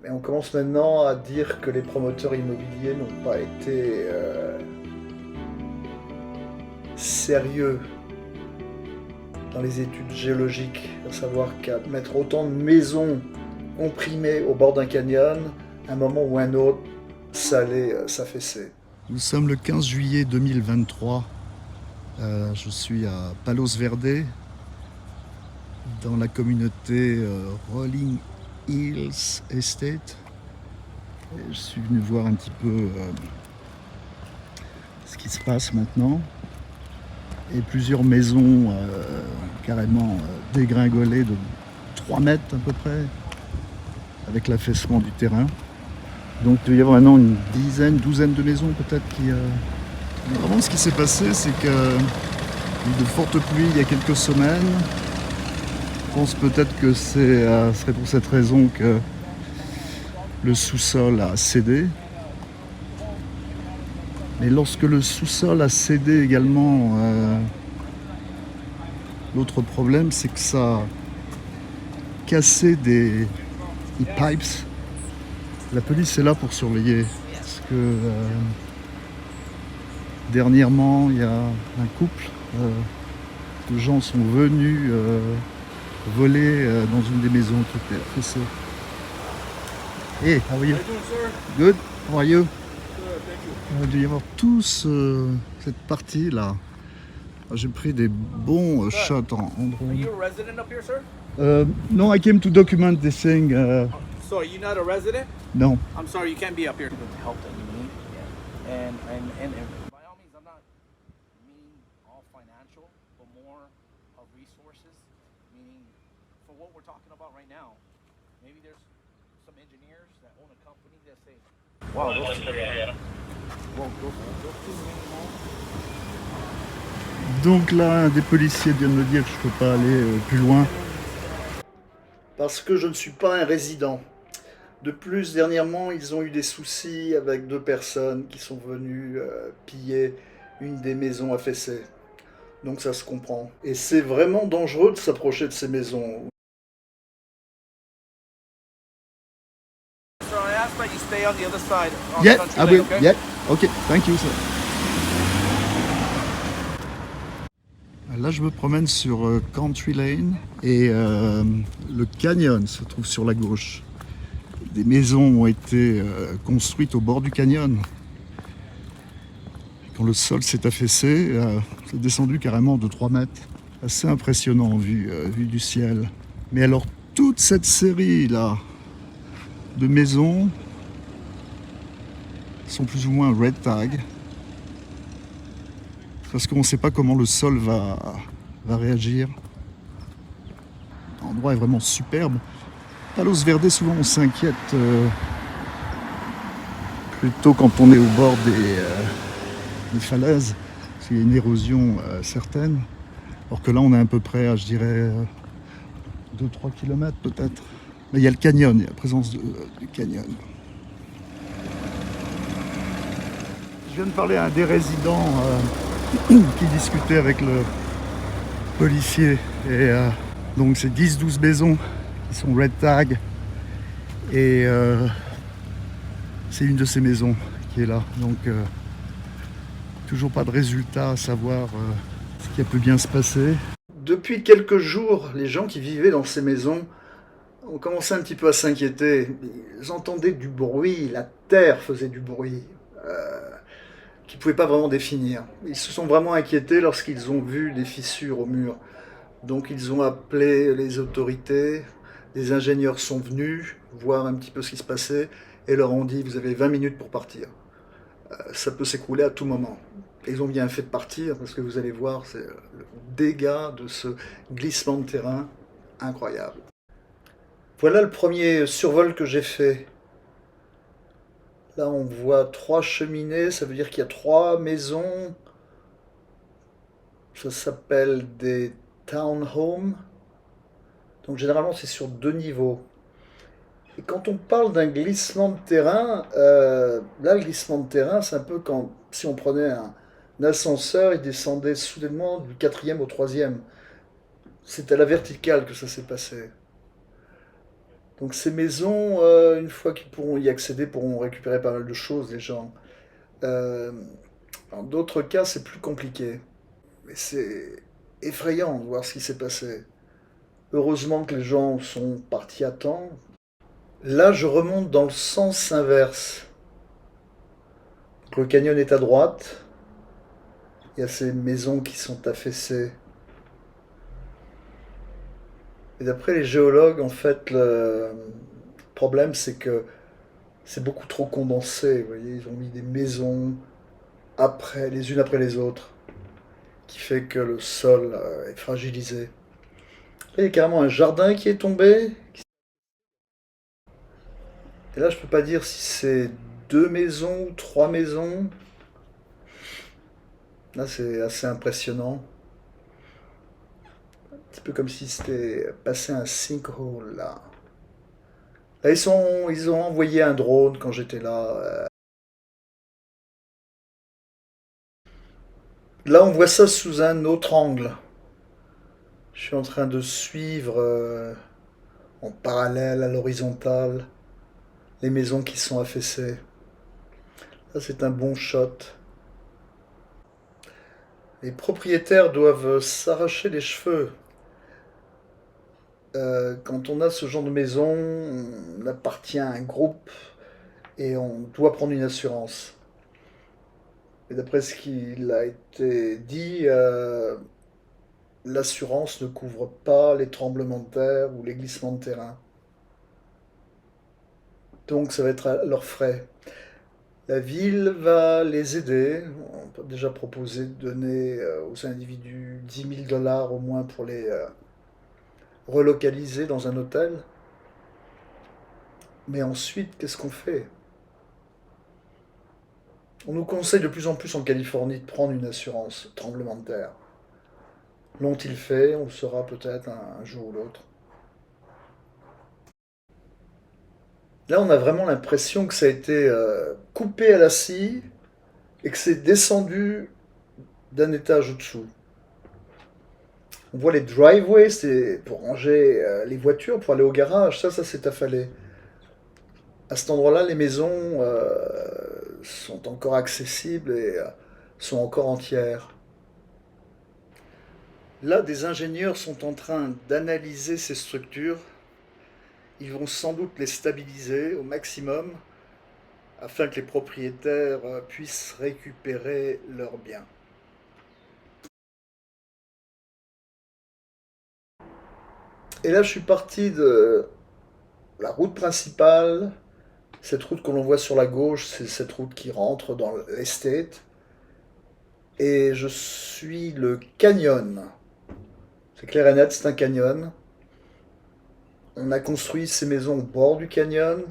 Mais on commence maintenant à dire que les promoteurs immobiliers n'ont pas été sérieux dans les études géologiques, à savoir qu'à mettre autant de maisons comprimées au bord d'un canyon, à un moment ou un autre, ça allait s'affaisser. Nous sommes le 15 juillet 2023. Je suis à Palos Verdes, dans la communauté Rolling Hills Estate. Et je suis venu voir un petit peu ce qui se passe maintenant. Et plusieurs maisons carrément dégringolées de 3 mètres à peu près, avec l'affaissement du terrain. Donc il doit y avoir maintenant une dizaine, douzaine de maisons peut-être qui... Vraiment ce qui s'est passé, c'est qu'il y a eu de fortes pluies il y a quelques semaines. Je pense peut-être que ce serait pour cette raison que le sous-sol a cédé. Mais lorsque le sous-sol a cédé également, l'autre problème, c'est que ça a cassé des pipes. La police est là pour surveiller. Parce que dernièrement, il y a un couple de gens sont venus voler dans une des maisons qui était affaissée. Hey, how are you? Good. How are you? Il doit y avoir cette partie là. J'ai pris des bons shots en drone. Are you a resident up here, sir? No, I came to document this thing. So are you not a resident? No. I'm sorry, you can't be up here. The help that you need, and by all means, I'm not meaning all financial, but more of resources. Meaning, for what we're talking about right now, maybe there's some engineers that own a company that say, "Wow, those two Donc là, un des policiers vient de me dire que je ne peux pas aller plus loin. Parce que je ne suis pas un résident. De plus, dernièrement, ils ont eu des soucis avec 2 personnes qui sont venues piller une des maisons affaissées. Donc ça se comprend. Et c'est vraiment dangereux de s'approcher de ces maisons. So I ask that you stay on the other side. On Yeah, Country I Lane, will. okay? Yeah, ok, thank you, sir. Là, je me promène sur Country Lane et le canyon se trouve sur la gauche. Des maisons ont été construites au bord du canyon. Quand le sol s'est affaissé, c'est descendu carrément de 3 mètres. Assez impressionnant vue du ciel. Mais alors, toute cette série là de maisons sont plus ou moins red tag. Parce qu'on ne sait pas comment le sol va réagir. L'endroit est vraiment superbe. Palos Verdes, souvent on s'inquiète plutôt quand on est au bord des falaises, parce qu'il y a une érosion certaine. Alors que là on est à peu près à, je dirais, 2-3 km peut-être. Mais il y a le canyon, il y a la présence du canyon. Je viens de parler à un des résidents qui discutait avec le policier. Et donc c'est 10-12 maisons qui sont red tag. Et c'est une de ces maisons qui est là. Donc toujours pas de résultat à savoir ce qui a pu bien se passer. Depuis quelques jours, les gens qui vivaient dans ces maisons ont commencé un petit peu à s'inquiéter. Ils entendaient du bruit, la terre faisait du bruit. Qu'ils ne pouvaient pas vraiment définir. Ils se sont vraiment inquiétés lorsqu'ils ont vu des fissures au mur. Donc ils ont appelé les autorités, les ingénieurs sont venus voir un petit peu ce qui se passait et leur ont dit vous avez 20 minutes pour partir. Ça peut s'écrouler à tout moment. Et ils ont bien fait de partir parce que vous allez voir, c'est le dégât de ce glissement de terrain incroyable. Voilà le premier survol que j'ai fait. Là, on voit 3 cheminées, ça veut dire qu'il y a 3 maisons. Ça s'appelle des townhomes. Donc généralement, c'est sur 2 niveaux. Et quand on parle d'un glissement de terrain, là, le glissement de terrain, c'est un peu comme si on prenait un ascenseur et descendait soudainement du 4e au 3e. C'est à la verticale que ça s'est passé. Donc ces maisons, une fois qu'ils pourront y accéder, pourront récupérer pas mal de choses, les gens. Euh, Dans d'autres cas, c'est plus compliqué. Mais c'est effrayant de voir ce qui s'est passé. Heureusement que les gens sont partis à temps. Là, je remonte dans le sens inverse. Donc, le canyon est à droite. Il y a ces maisons qui sont affaissées. Et d'après les géologues, en fait, le problème, c'est que c'est beaucoup trop condensé. Vous voyez, ils ont mis des maisons les unes après les autres, qui fait que le sol est fragilisé. Là, il y a carrément un jardin qui est tombé. Et là, je peux pas dire si c'est 2 maisons ou 3 maisons. Là, c'est assez impressionnant. Un petit peu comme si c'était passé un sinkhole là. Là, ils ont envoyé un drone quand j'étais là. Là, on voit ça sous un autre angle. Je suis en train de suivre en parallèle à l'horizontale les maisons qui sont affaissées. Ça, c'est un bon shot. Les propriétaires doivent s'arracher les cheveux. Quand on a ce genre de maison, on appartient à un groupe et on doit prendre une assurance. Et d'après ce qu'il a été dit, l'assurance ne couvre pas les tremblements de terre ou les glissements de terrain. Donc ça va être à leurs frais. La ville va les aider. On peut déjà proposer de donner aux individus 10 000 $ au moins pour les relocaliser dans un hôtel. Mais ensuite, qu'est-ce qu'on fait? On nous conseille de plus en plus en Californie de prendre une assurance tremblement de terre. L'ont-ils fait? On le saura peut-être un jour ou l'autre. Là, on a vraiment l'impression que ça a été coupé à la scie et que c'est descendu d'un étage au-dessous. On voit les driveways, c'est pour ranger les voitures, pour aller au garage. Ça s'est affalé. À cet endroit-là, les maisons sont encore accessibles et sont encore entières. Là, des ingénieurs sont en train d'analyser ces structures. Ils vont sans doute les stabiliser au maximum afin que les propriétaires puissent récupérer leurs biens. Et là, je suis parti de la route principale. Cette route que l'on voit sur la gauche, c'est cette route qui rentre dans l'estate. Et je suis le canyon. C'est clair et net, c'est un canyon. On a construit ces maisons au bord du canyon.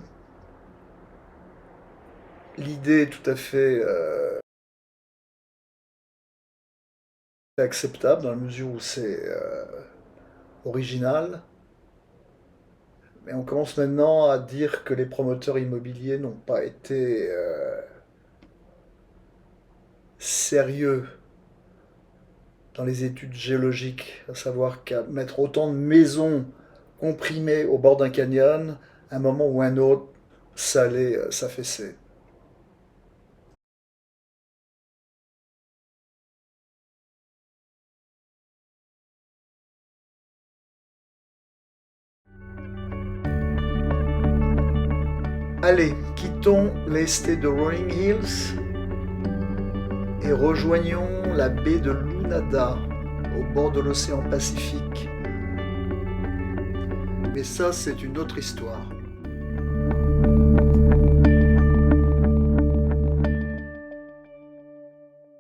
L'idée est tout à fait acceptable dans la mesure où c'est original. Mais on commence maintenant à dire que les promoteurs immobiliers n'ont pas été sérieux dans les études géologiques, à savoir qu'à mettre autant de maisons comprimées au bord d'un canyon, à un moment ou un autre, ça allait s'affaisser. Allez, quittons l'estate de Rolling Hills et rejoignons la baie de Lunada, au bord de l'océan Pacifique. Mais ça, c'est une autre histoire.